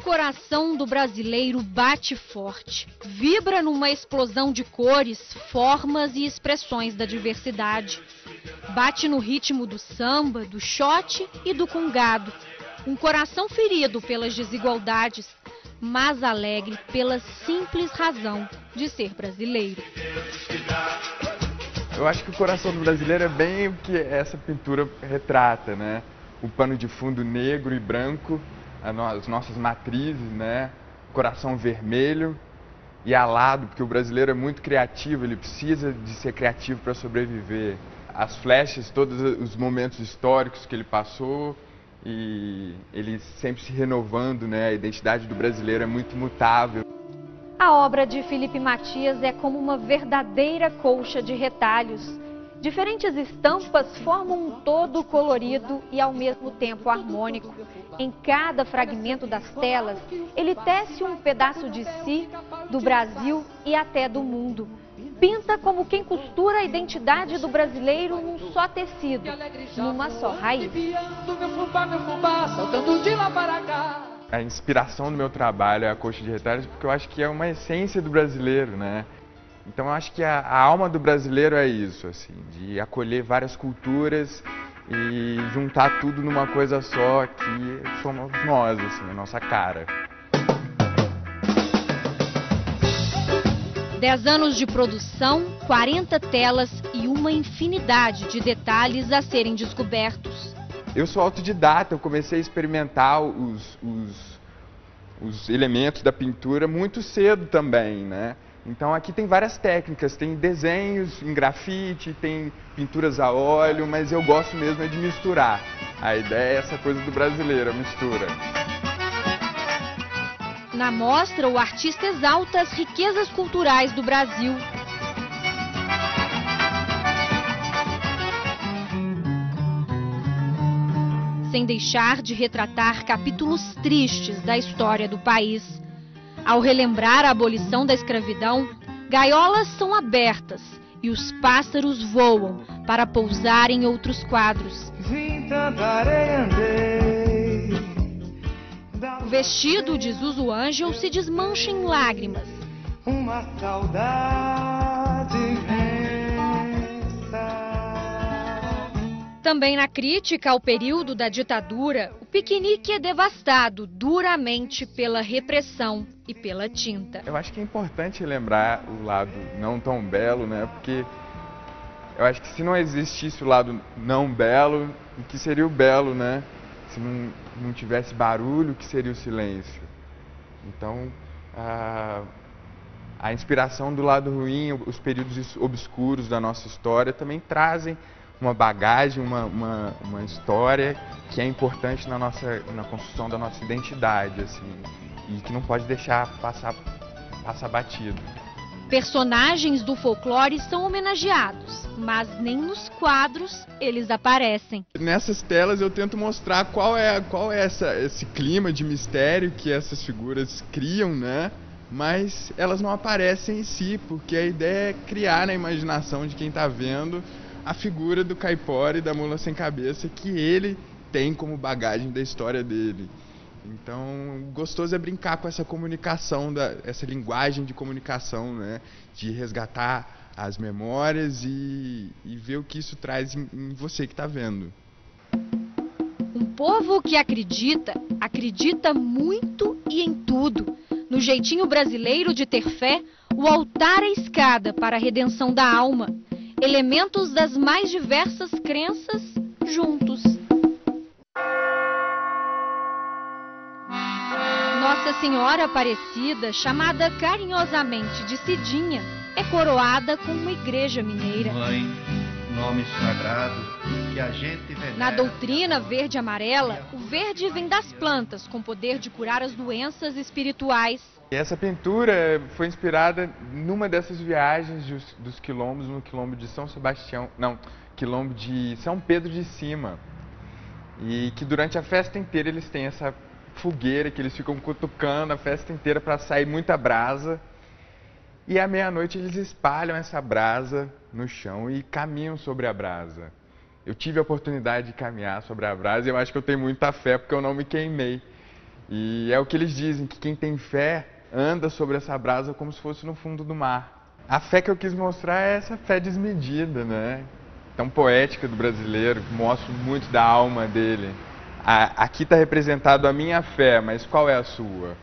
coração do brasileiro bate forte, vibra numa explosão de cores, formas e expressões da diversidade. Bate no ritmo do samba, do xote e do congado. Um coração ferido pelas desigualdades, mas alegre pela simples razão de ser brasileiro. Eu acho que o coração do brasileiro é bem o que essa pintura retrata, né? O pano de fundo negro e branco, as nossas matrizes, né? O coração vermelho e alado, porque o brasileiro é muito criativo, ele precisa de ser criativo para sobreviver. As flechas, todos os momentos históricos que ele passou e ele sempre se renovando, né? A identidade do brasileiro é muito mutável. A obra de Felipe Matias é como uma verdadeira colcha de retalhos. Diferentes estampas formam um todo colorido e ao mesmo tempo harmônico. Em cada fragmento das telas, ele tece um pedaço de si, do Brasil e até do mundo. Pinta como quem costura a identidade do brasileiro num só tecido, numa só raiz. A inspiração do meu trabalho é a colcha de retalhos, porque eu acho que é uma essência do brasileiro, né? Então eu acho que a alma do brasileiro é isso, assim, de acolher várias culturas e juntar tudo numa coisa só, que somos nós, assim, a nossa cara. 10 anos de produção, 40 telas e uma infinidade de detalhes a serem descobertos. Eu sou autodidata, eu comecei a experimentar os elementos da pintura muito cedo também, né? Então aqui tem várias técnicas, tem desenhos em grafite, tem pinturas a óleo, mas eu gosto mesmo é de misturar. A ideia é essa coisa do brasileiro, a mistura. Na mostra, o artista exalta as riquezas culturais do Brasil. Sem deixar de retratar capítulos tristes da história do país. Ao relembrar a abolição da escravidão, gaiolas são abertas e os pássaros voam para pousar em outros quadros. O vestido de Zuzu Angel se desmancha em lágrimas. Uma saudade Também na crítica ao período da ditadura, o piquenique é devastado duramente pela repressão e pela tinta. Eu acho que é importante lembrar o lado não tão belo, né? Porque eu acho que se não existisse o lado não belo, o que seria o belo, né? Se não tivesse barulho, o que seria o silêncio? Então, a inspiração do lado ruim, os períodos obscuros da nossa história também trazem uma bagagem, uma história que é importante na construção da nossa identidade, assim, e que não pode deixar passar batido. Personagens do folclore são homenageados, mas nem nos quadros eles aparecem. Nessas telas eu tento mostrar qual é esse clima de mistério que essas figuras criam, né? Mas elas não aparecem em si, porque a ideia é criar na imaginação de quem está vendo a figura do caipora e da mula sem cabeça que ele tem como bagagem da história dele. Então, gostoso é brincar com essa comunicação, essa linguagem de comunicação, né? De resgatar as memórias e ver o que isso traz em você que está vendo. Um povo que acredita muito e em tudo. No jeitinho brasileiro de ter fé, o altar é a escada para a redenção da alma. Elementos das mais diversas crenças juntos. Nossa Senhora Aparecida, chamada carinhosamente de Cidinha, é coroada com uma igreja mineira. Mãe, nome sagrado que a gente venera. Na doutrina verde-amarela, o verde vem das plantas, com poder de curar as doenças espirituais. E essa pintura foi inspirada numa dessas viagens dos quilombos, no quilombo de São Sebastião, não, quilombo de São Pedro de Cima. E que durante a festa inteira eles têm essa fogueira que eles ficam cutucando a festa inteira para sair muita brasa. E à meia-noite eles espalham essa brasa no chão e caminham sobre a brasa. Eu tive a oportunidade de caminhar sobre a brasa e eu acho que eu tenho muita fé porque eu não me queimei. E é o que eles dizem, que quem tem fé anda sobre essa brasa como se fosse no fundo do mar. A fé que eu quis mostrar é essa fé desmedida, né? Tão poética do brasileiro, que mostra muito da alma dele. Aqui está representado a minha fé, mas qual é a sua?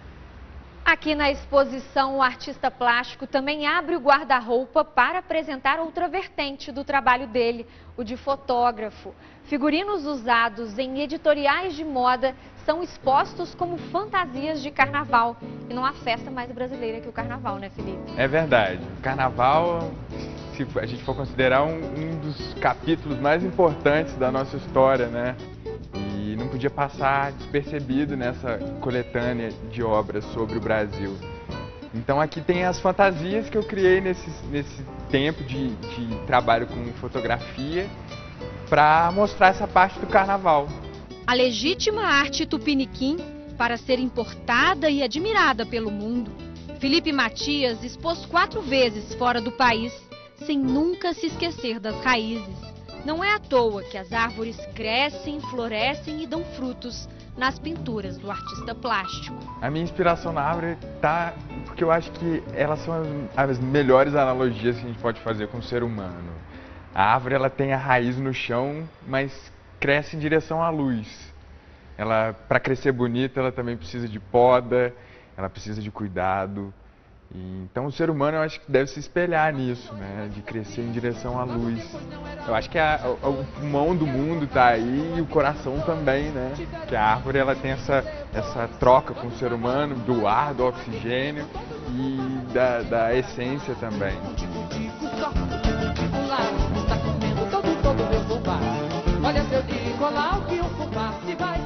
Aqui na exposição, o artista plástico também abre o guarda-roupa para apresentar outra vertente do trabalho dele, o de fotógrafo. Figurinos usados em editoriais de moda são expostos como fantasias de carnaval. E não há festa mais brasileira que o carnaval, né, Felipe? É verdade. O carnaval, se a gente for considerar um dos capítulos mais importantes da nossa história, né? E não podia passar despercebido nessa coletânea de obras sobre o Brasil. Então aqui tem as fantasias que eu criei nesse tempo de trabalho com fotografia para mostrar essa parte do carnaval. A legítima arte tupiniquim para ser importada e admirada pelo mundo. Felipe Matias expôs 4 vezes fora do país, sem nunca se esquecer das raízes. Não é à toa que as árvores crescem, florescem e dão frutos nas pinturas do artista plástico. A minha inspiração na árvore tá porque eu acho que elas são as melhores analogias que a gente pode fazer com o ser humano. A árvore ela tem a raiz no chão, mas cresce em direção à luz. Ela, para crescer bonita, ela também precisa de poda, ela precisa de cuidado. Então o ser humano eu acho que deve se espelhar nisso, né? De crescer em direção à luz. Eu acho que o pulmão do mundo está aí e o coração também, né? Que a árvore ela tem essa troca com o ser humano, do ar, do oxigênio e da essência também. Olha, se eu digo lá o que o fubá se vai